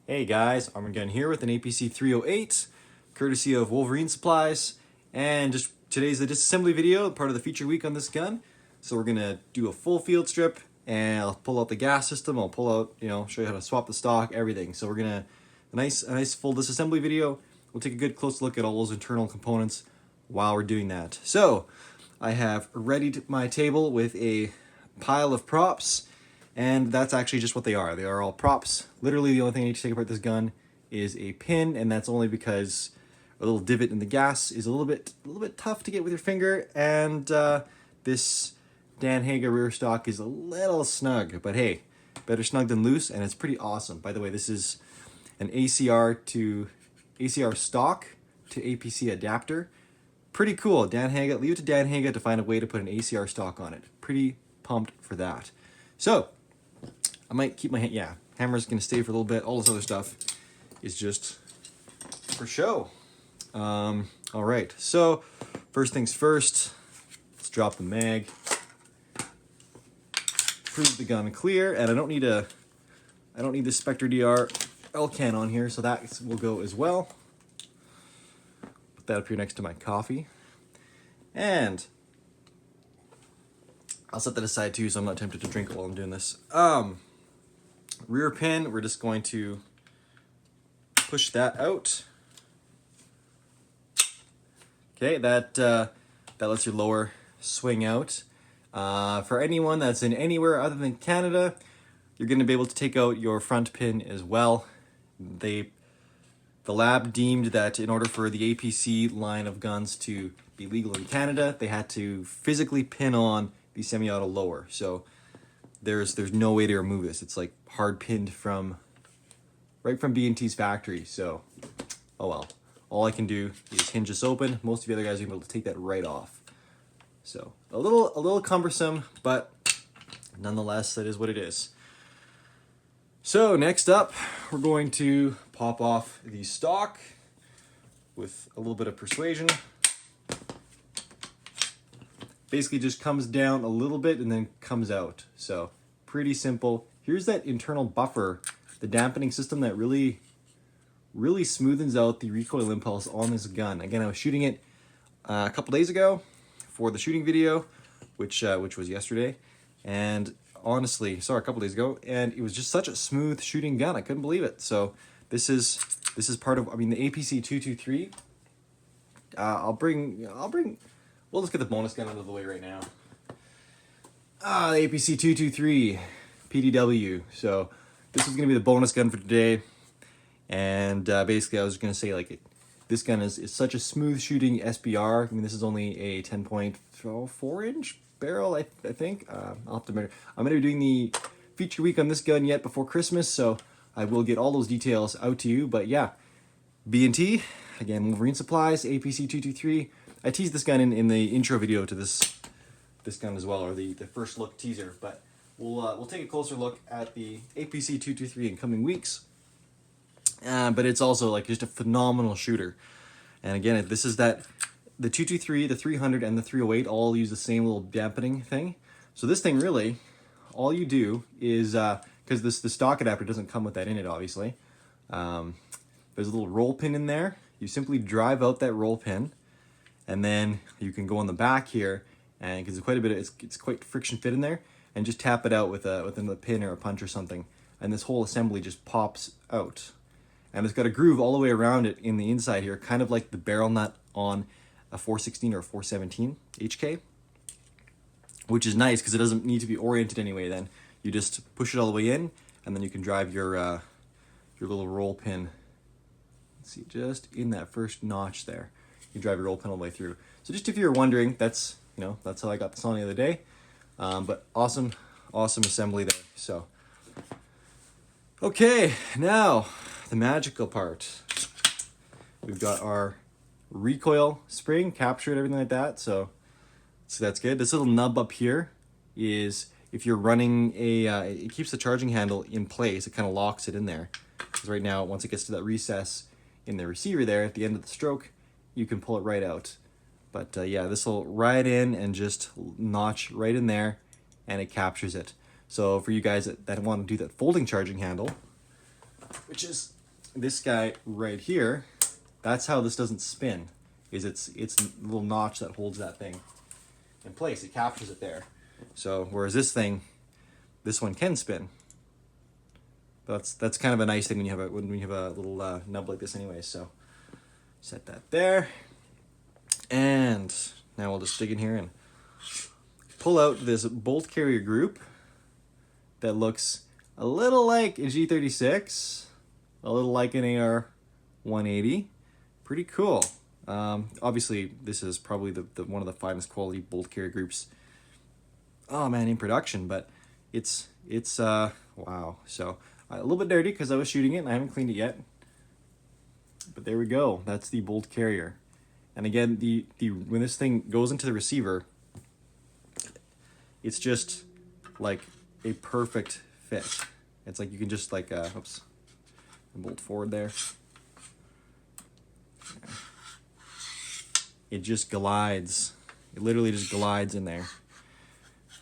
Hey guys, Arm&Gun here with an APC308, courtesy of Wolverine Supplies, and just today's the disassembly video, part of the feature week on this gun. So we're gonna do a full field strip, and I'll pull out the gas system. I'll pull out, show you how to swap the stock, everything. So we're gonna a nice full disassembly video. We'll take a good close look at all those internal components while we're doing that. So I have readied my table with a pile of props. And that's actually just what they are. They are all props. Literally the only thing I need to take apart this gun is a pin, and that's only because a little divot in the gas is a little bit tough to get with your finger, and this Dan Haga rear stock is a little snug, but hey, better snug than loose, and it's pretty awesome. By the way, this is an ACR stock to APC adapter. Pretty cool. Dan Haga, leave it to Dan Haga to find a way to put an ACR stock on it. Pretty pumped for that. So I might keep my hammer's gonna stay for a little bit. All this other stuff is just for show. All right, so first things first, let's drop the mag. Prove the gun clear, and I don't need the Spectre DR L-can on here, so that will go as well. Put that up here next to my coffee, and I'll set that aside too, so I'm not tempted to drink while I'm doing this. Rear pin, we're just going to push that out. Okay, that lets your lower swing out. For anyone that's in anywhere other than Canada, you're going to be able to take out your front pin as well. The lab deemed that in order for the APC line of guns to be legal in Canada, they had to physically pin on the semi-auto lower. So there's no way to remove this. It's like hard pinned right from B&T's factory. So, oh well. All I can do is hinge this open. Most of the other guys are able to take that right off. So a little cumbersome, but nonetheless, that is what it is. So next up, we're going to pop off the stock with a little bit of persuasion. Basically just comes down a little bit and then comes out. So pretty simple. Here's that internal buffer, the dampening system that really smoothens out the recoil impulse on this gun. Again, I was shooting it a couple days ago for the shooting video, which was yesterday, and honestly, sorry, a couple days ago, and it was just such a smooth shooting gun. I couldn't believe it. So this is part of, the APC308. We'll just get the bonus gun out of the way right now. The APC308 PDW. So this is gonna be the bonus gun for today. And basically I was gonna say, this gun is such a smooth shooting SBR. This is only a 10.4 inch barrel, I think. I'll have to measure. I'm gonna be doing the feature week on this gun yet before Christmas, so I will get all those details out to you. But yeah, B&T, again, Wolverine Supplies, APC308. I teased this gun in the intro video to this gun as well, or the first look teaser. But we'll take a closer look at the APC308 in coming weeks. But it's also just a phenomenal shooter. And again, this is the 223, the 300, and the 308 all use the same little dampening thing. So this thing really, all you do is, because the stock adapter doesn't come with that in it, obviously. There's a little roll pin in there. You simply drive out that roll pin, and then you can go on the back here, and because it's quite friction fit in there, and just tap it out with a pin or a punch or something, and this whole assembly just pops out. And it's got a groove all the way around it in the inside here, kind of like the barrel nut on a 416 or a 417 HK, which is nice because it doesn't need to be oriented anyway. Then you just push it all the way in, and then you can drive your little roll pin. Let's see, just in that first notch there, you drive your roll pin all the way through. So just if you're wondering, that's how I got this on the other day. But awesome assembly there. So okay, now the magical part. We've got our recoil spring captured, everything like that. So that's good. This little nub up here is, if you're running it keeps the charging handle in place. It kind of locks it in there. Because right now, once it gets to that recess in the receiver there at the end of the stroke, you can pull it right out. But yeah, this will ride in and just notch right in there, and it captures it. So for you guys that want to do that folding charging handle, which is this guy right here, that's how this doesn't spin, is it's a little notch that holds that thing in place. It captures it there. So whereas this thing, this one can spin. That's kind of a nice thing when you have a little nub like this anyway. So set that there. And now we'll just dig in here and pull out this bolt carrier group that looks a little like a G36, a little like an AR-180. Pretty cool. Obviously, this is probably the one of the finest quality bolt carrier groups, oh man, in production, but it's wow. So a little bit dirty because I was shooting it and I haven't cleaned it yet. But there we go. That's the bolt carrier. And again, the when this thing goes into the receiver, it's just like a perfect fit. It's like you can just like oops, bolt forward there. It just glides. It literally just glides in there.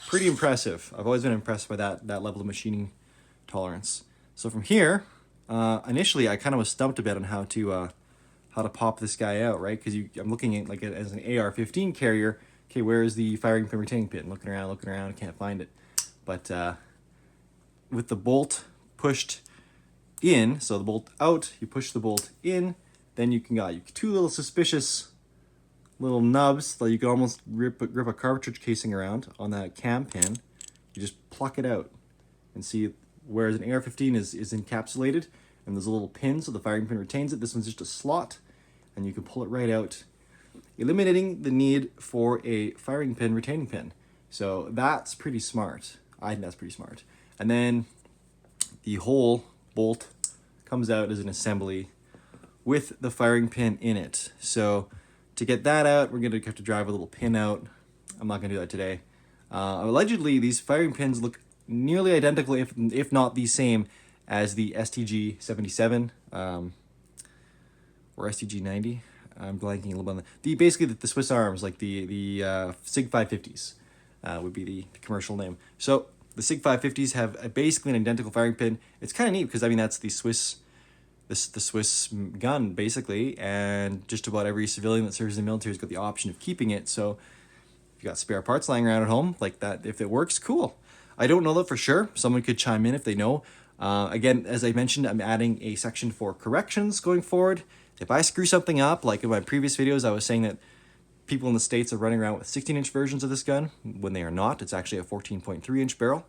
Pretty impressive. I've always been impressed by that level of machining tolerance. So from here, initially I kind of was stumped a bit on how to pop this guy out, right? Because I'm looking at like as an AR-15 carrier. Okay, where is the firing pin retaining pin? Looking around, I can't find it. But with the bolt pushed in, so the bolt out, you push the bolt in, then you got two little suspicious little nubs that you can almost grip a cartridge casing around on that cam pin. You just pluck it out and see, whereas an AR-15 is encapsulated and there's a little pin so the firing pin retains it. This one's just a slot and you can pull it right out, eliminating the need for a firing pin retaining pin. So that's pretty smart. I think that's pretty smart. And then the whole bolt comes out as an assembly with the firing pin in it. So to get that out, we're going to have to drive a little pin out. I'm not going to do that today. Allegedly, these firing pins look nearly identical, if not the same, as the STG-77 or STG-90. I'm blanking a little bit on basically the Swiss Arms, like the SIG 550s would be the commercial name. So the SIG 550s have basically an identical firing pin. It's kind of neat because I mean that's the Swiss gun basically, and just about every civilian that serves in the military has got the option of keeping it. So if you got spare parts lying around at home like that, if it works, cool. I don't know that for sure. Someone could chime in if they know. Again, as I mentioned, I'm adding a section for corrections going forward. If I screw something up, like in my previous videos, I was saying that people in the States are running around with 16-inch versions of this gun when they are not. It's actually a 14.3-inch barrel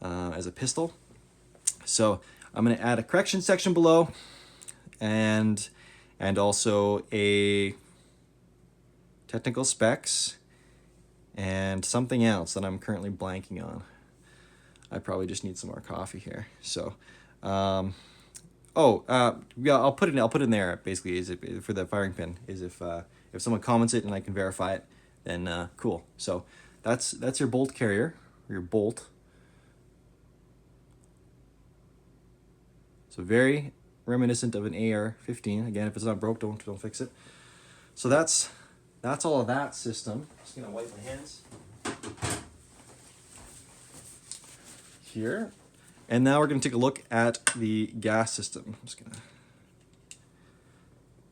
as a pistol. So I'm going to add a correction section below and also a technical specs and something else that I'm currently blanking on. I probably just need some more coffee here. So, yeah, I'll put it in there basically is if, for the firing pin, is if someone comments it and I can verify it, then cool. So that's your bolt carrier, or your bolt. So very reminiscent of an AR-15. Again, if it's not broke, don't fix it. So that's all of that system. Just gonna wipe my hands here. And now we're gonna take a look at the gas system. I'm just gonna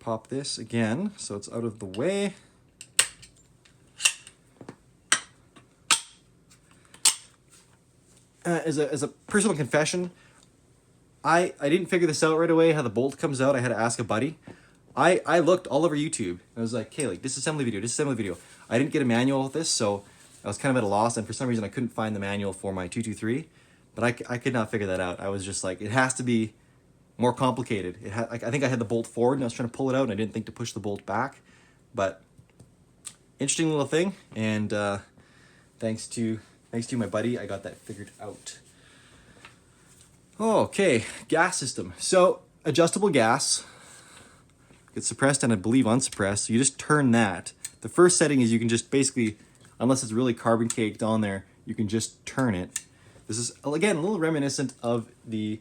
pop this again so it's out of the way. As a personal confession, I didn't figure this out right away, how the bolt comes out. I had to ask a buddy. I looked all over YouTube. I was like, okay, like disassembly video. I didn't get a manual of this, so I was kind of at a loss, and for some reason I couldn't find the manual for my 223, but I could not figure that out. I was just like, it has to be more complicated. I think I had the bolt forward, and I was trying to pull it out, and I didn't think to push the bolt back, but interesting little thing, and thanks to my buddy, I got that figured out. Okay, gas system. So adjustable gas gets suppressed and I believe unsuppressed. So you just turn that. The first setting is you can just basically, unless it's really carbon caked on there, you can just turn it. This is again a little reminiscent of the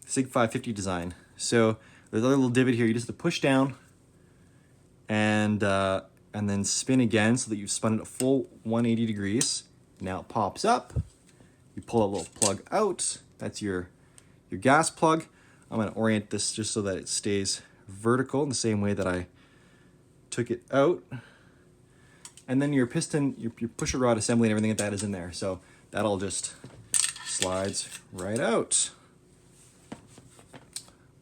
SIG 550 design. So there's a little divot here. You just have to push down and then spin again so that you've spun it a full 180 degrees. Now it pops up. You pull a little plug out. That's your gas plug. I'm going to orient this just so that it stays vertical in the same way that I took it out. And then your piston, your pusher rod assembly and everything like that is in there. So that all just slides right out.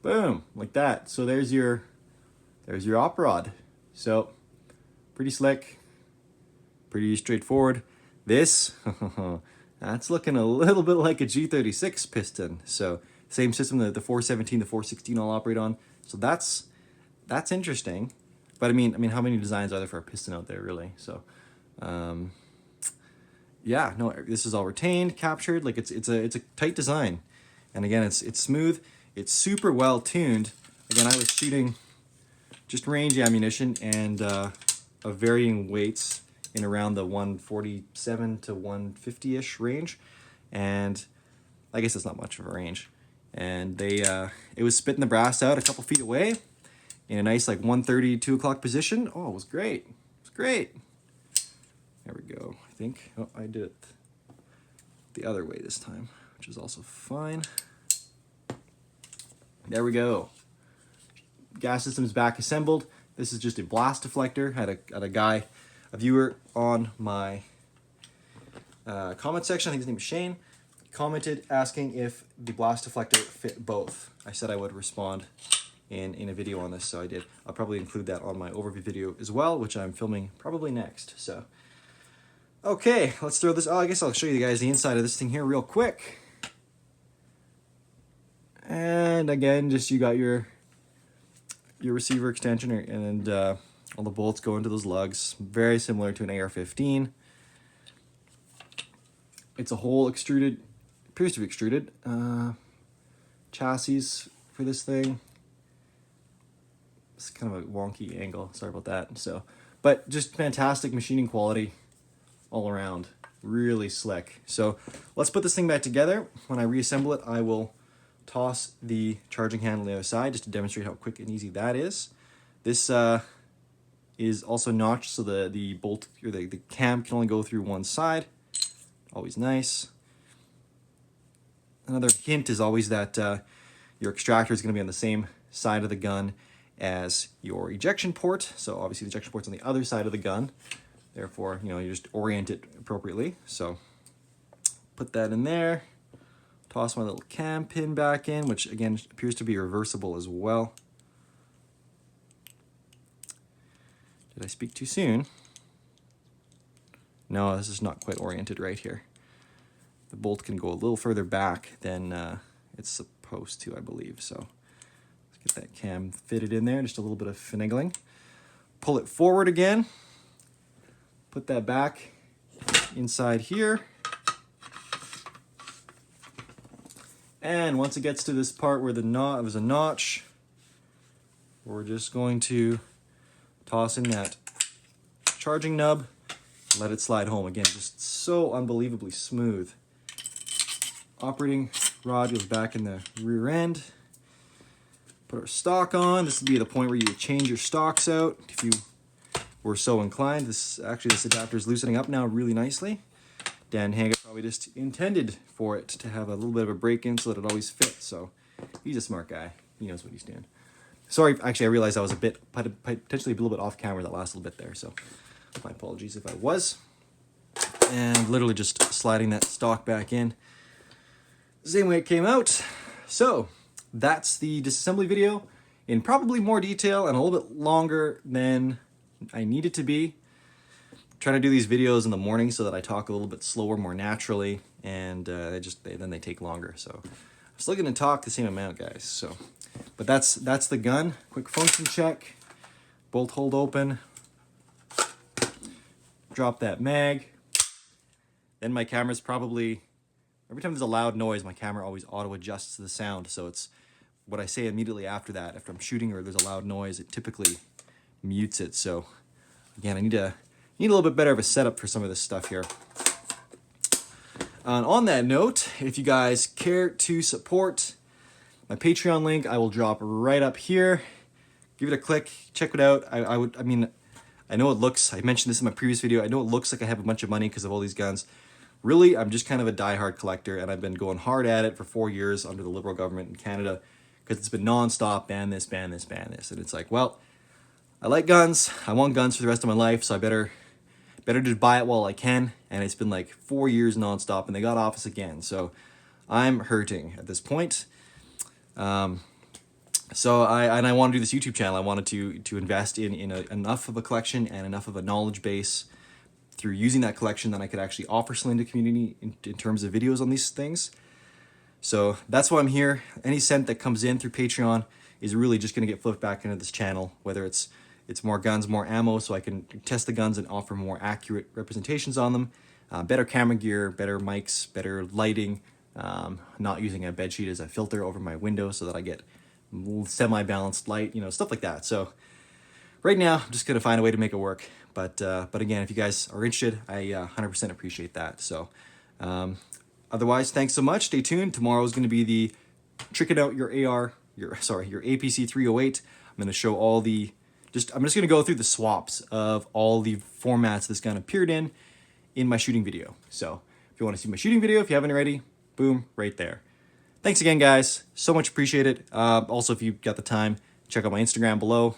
Boom, like that. So there's your op rod. So pretty slick, pretty straightforward. This, that's looking a little bit like a G36 piston. So same system that the 417, the 416 all operate on. So that's interesting. But I mean, how many designs are there for a piston out there, really? So, yeah, no, this is all retained, captured. Like it's a tight design, and again, it's smooth. It's super well tuned. Again, I was shooting just range ammunition and of varying weights in around the 147 to 150-ish range, and I guess it's not much of a range. And it was spitting the brass out a couple feet away in a nice like 1:30, 2 o'clock position. Oh, it was great. It was great. There we go. I think, oh, I did it the other way this time, which is also fine. There we go. Gas system is back assembled. This is just a blast deflector. Had a viewer on my comment section, I think his name is Shane, commented asking if the blast deflector fit both. I said I would respond in a video on this, so I did. I'll probably include that on my overview video as well, which I'm filming probably next. So, okay, let's throw this. Oh, I guess I'll show you guys the inside of this thing here real quick. And again, just you got your receiver extension, and all the bolts go into those lugs. Very similar to an AR-15. It's a whole extruded, appears to be extruded chassis for this thing. It's kind of a wonky angle, sorry about that. So, but just fantastic machining quality all around, really slick. So let's put this thing back together. When I reassemble it, I will toss the charging handle on the other side just to demonstrate how quick and easy that is. This is also notched so the bolt or the cam can only go through one side. Always nice. Another hint is always that your extractor is going to be on the same side of the gun as your ejection port. So obviously the ejection port's on the other side of the gun. Therefore, you just orient it appropriately. So put that in there. Toss my little cam pin back in, which again appears to be reversible as well. Did I speak too soon? No, this is not quite oriented right here. The bolt can go a little further back than it's supposed to, I believe. So let's get that cam fitted in there, just a little bit of finagling. Pull it forward again. Put that back inside here. And once it gets to this part where there's a notch, we're just going to toss in that charging nub, let it slide home. Again, just so unbelievably smooth. Operating rod goes back in the rear end. Put our stock on. This would be the point where you would change your stocks out if you were so inclined. This adapter is loosening up now really nicely. Dan Hager probably just intended for it to have a little bit of a break-in so that it always fits. So he's a smart guy. He knows what he's doing. Sorry, actually, I realized I was potentially a little bit off camera that last little bit there. So my apologies if I was. And literally just sliding that stock back in. Same way it came out. So that's the disassembly video in probably more detail and a little bit longer than I need it to be. Trying to do these videos in the morning so that I talk a little bit slower, more naturally, and then they take longer. So I'm still going to talk the same amount, guys. So, but that's the gun. Quick function check. Bolt hold open. Drop that mag. Then my camera's probably, every time there's a loud noise, my camera always auto adjusts to the sound. So it's what I say immediately after that. After I'm shooting or there's a loud noise, it typically mutes it. So again, I need a little bit better of a setup for some of this stuff here. And on that note, if you guys care to support my Patreon link, I will drop right up here. Give it a click, check it out. I mean, I know it looks, I mentioned this in my previous video, I know it looks like I have a bunch of money because of all these guns. Really, I'm just kind of a diehard collector, and I've been going hard at it for 4 years under the Liberal government in Canada, because it's been non-stop, ban this, ban this, ban this. And it's like, well, I like guns. I want guns for the rest of my life, so I better just buy it while I can. And it's been like 4 years non-stop, and they got office again. So I'm hurting at this point. So I want to do this YouTube channel. I wanted to invest in enough of a collection and enough of a knowledge base through using that collection that I could actually offer something to the community in terms of videos on these things. So that's why I'm here. Any cent that comes in through Patreon is really just going to get flipped back into this channel, whether it's more guns, more ammo, so I can test the guns and offer more accurate representations on them, better camera gear, better mics, better lighting, not using a bedsheet as a filter over my window so that I get semi-balanced light, you know, stuff like that. So right now, I'm just going to find a way to make it work. But again, if you guys are interested, I 100% appreciate that. So otherwise, thanks so much. Stay tuned. Tomorrow is going to be the tricking out your your APC308. I'm going to show all the, I'm just going to go through the swaps of all the formats this gun appeared in my shooting video. So if you want to see my shooting video, if you haven't already, boom, right there. Thanks again, guys. So much appreciated. Also, if you've got the time, check out my Instagram below.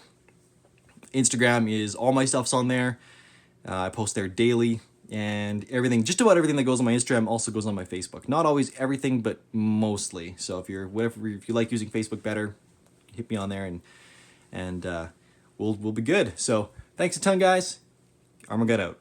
Instagram is all my stuff's on there. I post there daily, and everything, just about everything that goes on my Instagram also goes on my Facebook. Not always everything, but mostly. So if you like using Facebook better, hit me on there, and we'll be good. So thanks a ton, guys. Arm&Gun out.